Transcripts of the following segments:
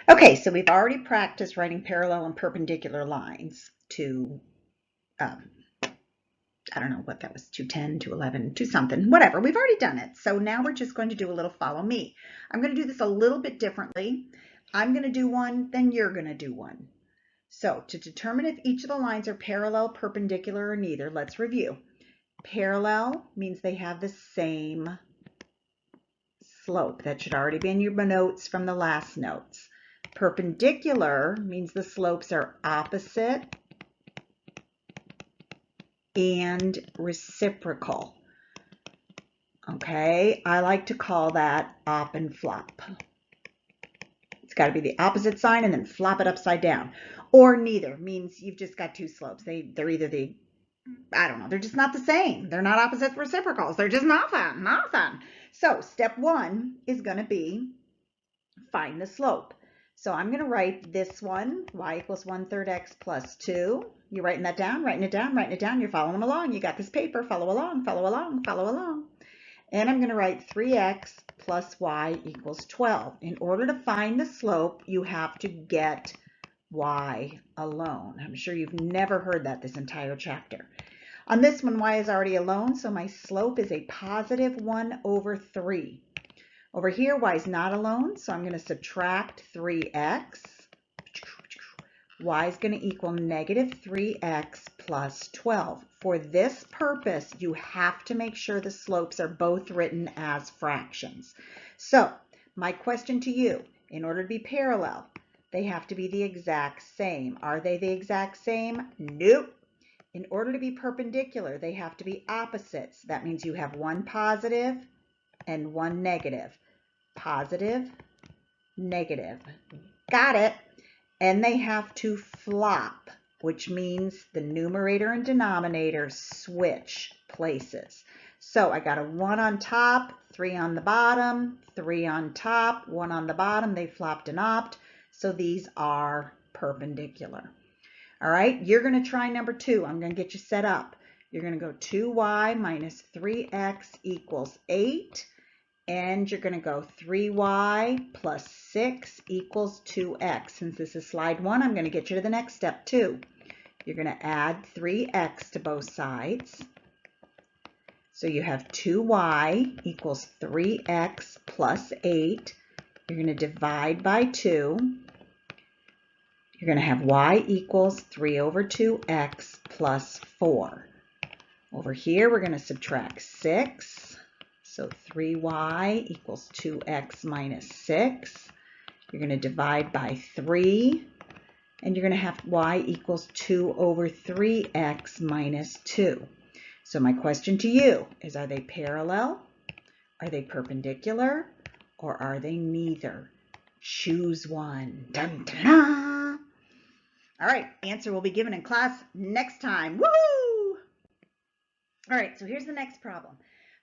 Okay, so we've already practiced writing parallel and perpendicular lines to, I don't know what that was, 210, 211, 2 something, whatever. We've already done it. So now we're just going to do a little follow me. I'm going to do this a little bit differently. I'm going to do one, then you're going to do one. So to determine if each of the lines are parallel, perpendicular, or neither, let's review. Parallel means they have the same slope. That should already be in your notes from the last notes. Perpendicular means the slopes are opposite and reciprocal. Okay, I like to call that op and flop. It's got to be the opposite sign and then flop it upside down. Or neither means you've just got two slopes. They're either I don't know, they're just not the same. They're not opposite reciprocals. They're just nothing. So step one is going to be find the slope. So I'm going to write this one, y equals 1/3 x plus 2. You're writing that down, writing it down. You're following along. You got this paper. Follow along. And I'm going to write 3x plus y equals 12. In order to find the slope, you have to get y alone. I'm sure you've never heard that this entire chapter. On this one, y is already alone, so my slope is a positive 1/3. Over here, y is not alone, so I'm going to subtract 3x. Y is going to equal negative 3x plus 12. For this purpose, you have to make sure the slopes are both written as fractions. So, my question to you, in order to be parallel, they have to be the exact same. Are they the exact same? Nope. In order to be perpendicular, they have to be opposites. That means you have one positive and one negative. Positive, negative. Got it. And they have to flop, which means the numerator and denominator switch places. So I got a 1 on top, 3 on the bottom, 3 on top, 1 on the bottom. They flopped and opt. So these are perpendicular. All right, you're going to try number 2. I'm going to get you set up. You're going to go 2y minus 3x equals 8. And you're going to go 3y plus 6 equals 2x. Since this is slide 1, I'm going to get you to the next step too. You're going to add 3x to both sides. So you have 2y equals 3x plus 8. You're going to divide by 2. You're going to have y equals 3/2x plus 4. Over here, we're going to subtract 6. So 3y equals 2x minus 6. You're going to divide by 3. And you're going to have y equals 2/3x minus 2. So my question to you is, are they parallel? Are they perpendicular? Or are they neither? Choose one. Dun, dun, dun. All right, answer will be given in class next time. Woohoo! All right, so here's the next problem.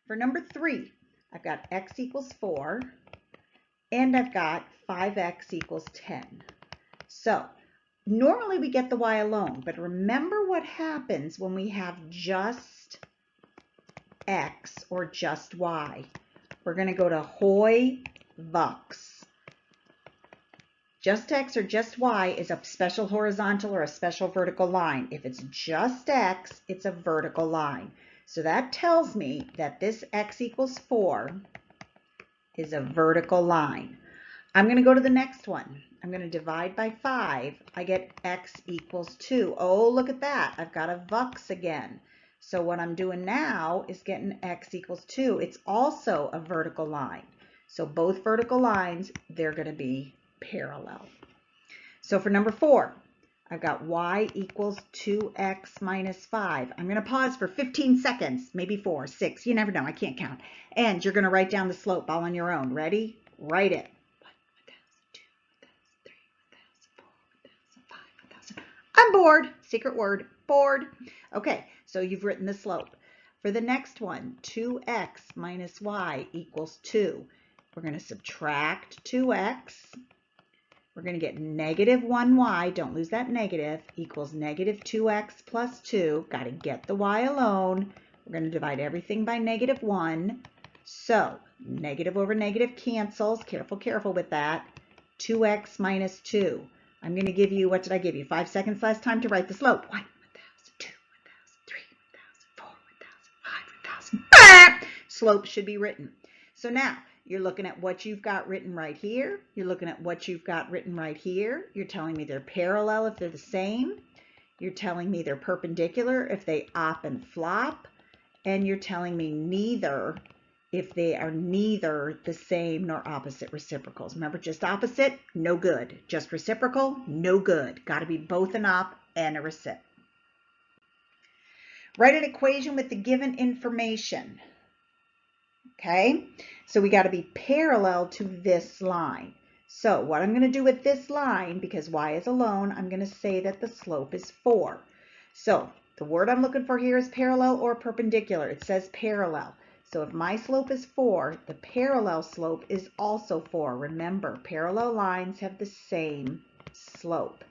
For number 3, I've got x equals 4, and I've got 5x equals 10. So normally we get the y alone, but remember what happens when we have just x or just y. We're going to go to Hoy Vux. Just x or just y is a special horizontal or a special vertical line. If it's just x, it's a vertical line. So that tells me that this x equals 4 is a vertical line. I'm going to go to the next one. I'm going to divide by 5. I get x equals 2. Oh, look at that. I've got a Vux again. So what I'm doing now is getting x equals 2. It's also a vertical line. So both vertical lines, they're going to be parallel. So for number 4, I've got y equals 2x minus 5. I'm going to pause for 15 seconds, maybe 4, 6. You never know. I can't count. And you're going to write down the slope all on your own. Ready? Write it. 1,000, 2,000, 3,000, 4,000, 5,000. I'm bored. Secret word. Bored. Okay, so you've written the slope. For the next one, 2x minus y equals 2. We're going to subtract 2x. We're going to get negative 1y, don't lose that negative, equals negative 2x plus 2. Got to get the y alone. We're going to divide everything by negative 1. So negative over negative cancels. Careful with that. 2x minus 2. I'm going to give you, what did I give you? 5 seconds last time to write the slope. 1, 1,000, 2, 1,000, 3, 1,000, 4, 1,000, 5, 1,000. Slope should be written. So now you're looking at what you've got written right here. You're looking at what you've got written right here. You're telling me they're parallel if they're the same. You're telling me they're perpendicular if they op and flop. And you're telling me neither if they are neither the same nor opposite reciprocals. Remember, just opposite, no good. Just reciprocal, no good. Got to be both an op and a recip. Write an equation with the given information. Okay, so we got to be parallel to this line. So what I'm going to do with this line, because y is alone, I'm going to say that the slope is 4. So the word I'm looking for here is parallel or perpendicular. It says parallel. So if my slope is 4, the parallel slope is also 4. Remember, parallel lines have the same slope.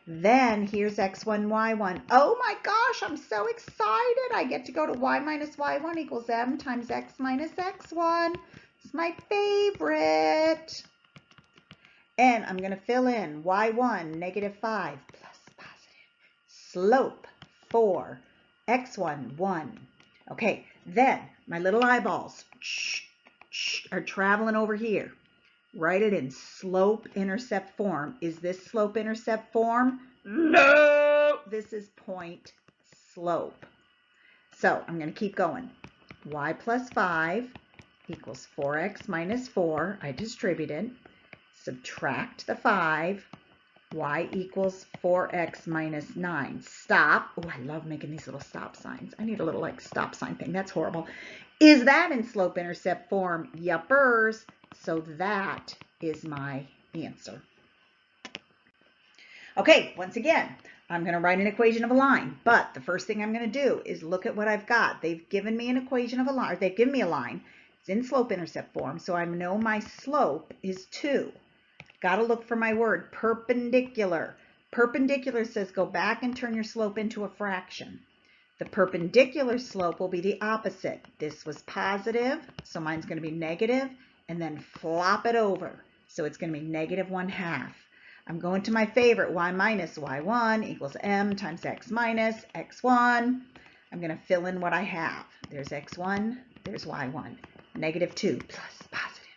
Then here's x1, y1. Oh my gosh, I'm so excited. I get to go to y minus y1 equals m times x minus x1. It's my favorite. And I'm going to fill in y1, negative 5, plus positive. Slope, 4. x1, 1. Okay, then my little eyeballs are traveling over here. Write it in slope-intercept form. Is this slope-intercept form? No! This is point slope. So I'm going to keep going. Y plus 5 equals 4x minus 4. I distributed. Subtract the 5. Y equals 4x minus 9. Stop. Oh, I love making these little stop signs. I need a little like stop sign thing. That's horrible. Is that in slope-intercept form? Yuppers. So that is my answer. Okay, once again, I'm going to write an equation of a line, but the first thing I'm going to do is look at what I've got. They've given me an equation of a line, or they've given me a line. It's in slope-intercept form, so I know my slope is 2. Got to look for my word, perpendicular. Perpendicular says go back and turn your slope into a fraction. The perpendicular slope will be the opposite. This was positive, so mine's going to be negative, and then flop it over. So it's going to be negative 1/2. I'm going to my favorite, y minus y1 equals m times x minus x1. I'm going to fill in what I have. There's x1, there's y1. Negative 2 plus positive.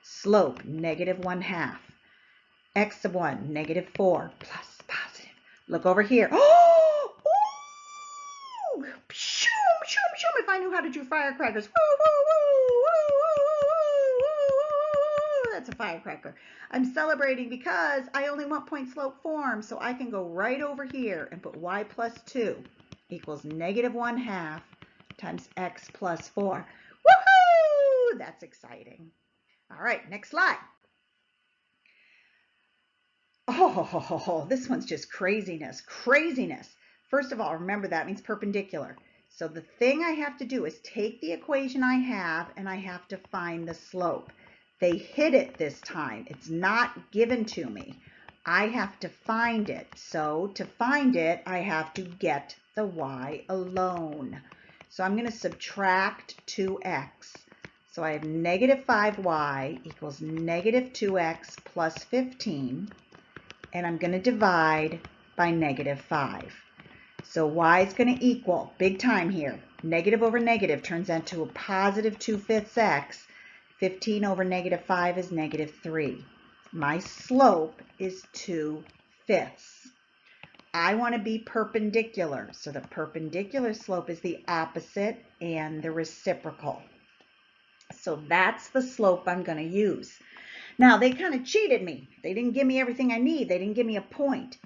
Slope, negative 1/2. X sub 1, negative 4 plus positive. Look over here. Oh! Ooh! Shoom, shoom, shoom. If I knew how to do firecrackers. Woo, woo, woo, woo, woo, woo, woo, woo. That's a firecracker. I'm celebrating because I only want point slope form, so I can go right over here and put y plus 2 equals negative 1/2 times x plus 4. Woohoo! That's exciting. All right, next slide. Oh, this one's just craziness, craziness. First of all, remember that means perpendicular. So the thing I have to do is take the equation I have and I have to find the slope. They hit it this time. It's not given to me. I have to find it. So to find it, I have to get the y alone. So I'm going to subtract 2x. So I have negative 5y equals negative 2x plus 15. And I'm going to divide by negative 5. So y is going to equal, big time here, negative over negative turns into a positive 2/5 x. 15 over negative 5 is negative 3. My slope is 2/5. I want to be perpendicular, so the perpendicular slope is the opposite and the reciprocal. So that's the slope I'm going to use. Now, they kind of cheated me. They didn't give me everything I need. They didn't give me a point.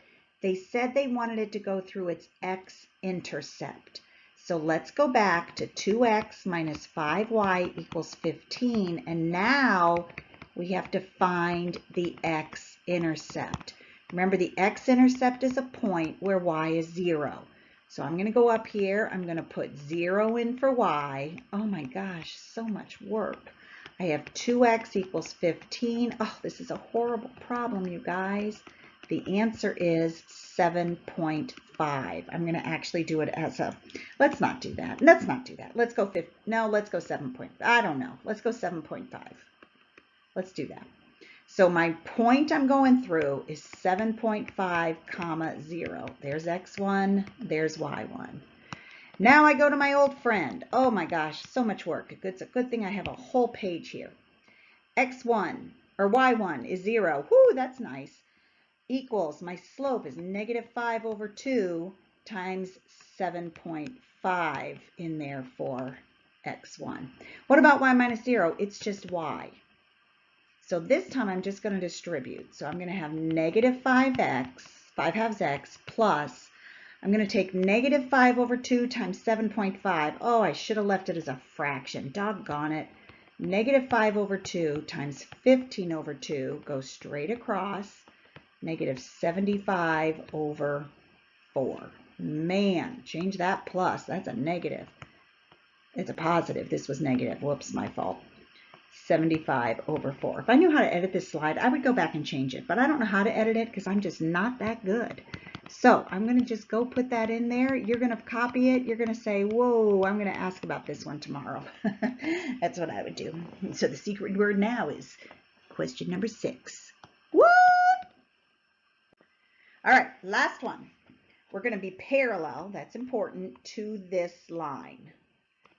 They said they wanted it to go through its x-intercept. So let's go back to 2x minus 5y equals 15. And now we have to find the x-intercept. Remember, the x-intercept is a point where y is 0. So I'm going to go up here. I'm going to put 0 in for y. Oh my gosh, so much work. I have 2x equals 15. Oh, this is a horrible problem, you guys. The answer is 7.5. I'm going to actually do it as a, let's not do that. Let's not do that. Let's go 7. I don't know. Let's go 7.5. Let's do that. So my point I'm going through is 7.5 comma 0. There's x1, there's y1. Now I go to my old friend. Oh my gosh, so much work. It's a good thing I have a whole page here. X1 or y1 is 0. Whoo, that's nice. Equals, my slope is -5/2 times 7.5 in there for x1. What about y minus 0? It's just y. So this time I'm just going to distribute. So I'm going to have -5x, 5 halves x, plus, I'm going to take -5/2 times 7.5. Oh, I should have left it as a fraction. Doggone it. -5/2 times 15/2 goes straight across. -75/4. Man, change that plus. That's a negative. It's a positive. This was negative. Whoops, my fault. 75/4. If I knew how to edit this slide, I would go back and change it, but I don't know how to edit it because I'm just not that good. So I'm going to just go put that in there. You're going to copy it. You're going to say, whoa, I'm going to ask about this one tomorrow. That's what I would do. So the secret word now is question number 6. What? All right, last one. We're going to be parallel, that's important, to this line.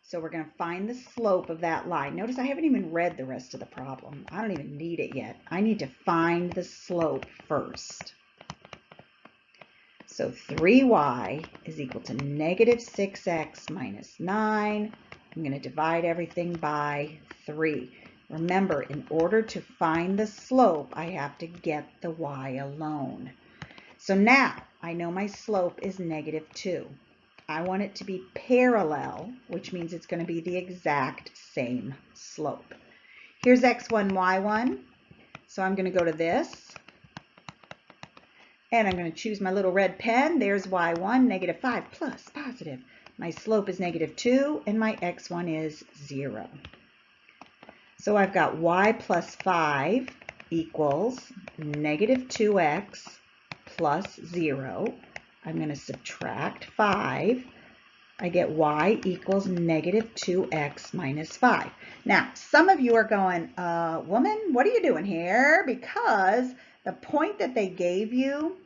So we're going to find the slope of that line. Notice I haven't even read the rest of the problem. I don't even need it yet. I need to find the slope first. So 3y is equal to -6x minus 9. I'm going to divide everything by 3. Remember, in order to find the slope, I have to get the y alone. So now I know my slope is -2. I want it to be parallel, which means it's going to be the exact same slope. Here's x1, y1. So I'm going to go to this, and I'm going to choose my little red pen. There's y1, -5 plus positive. My slope is -2, and my x1 is 0. So I've got y plus 5 equals -2x plus 0. I'm going to subtract 5. I get y equals -2x minus 5. Now, some of you are going, woman, what are you doing here? Because the point that they gave you,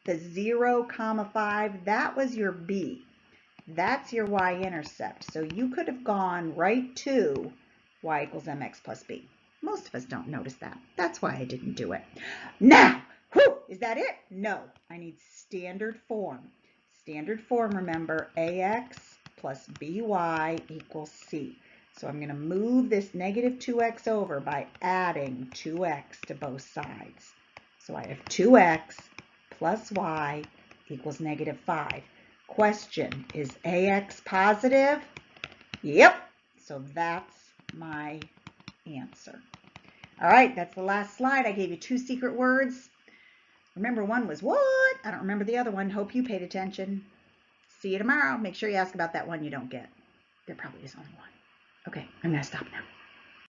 the 0, 5, that was your b. That's your y-intercept. So you could have gone right to y equals mx plus b. Most of us don't notice that. That's why I didn't do it. Now, whew, is that it? No, I need standard form. Standard form, remember, ax plus by equals c. So I'm going to move this -2x over by adding 2x to both sides. So I have 2x plus y equals -5. Question, is ax positive? Yep, so that's my answer. All right, that's the last slide. I gave you 2 secret words. Remember, one was what? I don't remember the other one. Hope you paid attention. See you tomorrow. Make sure you ask about that one you don't get. There probably is only one. Okay, I'm going to stop now.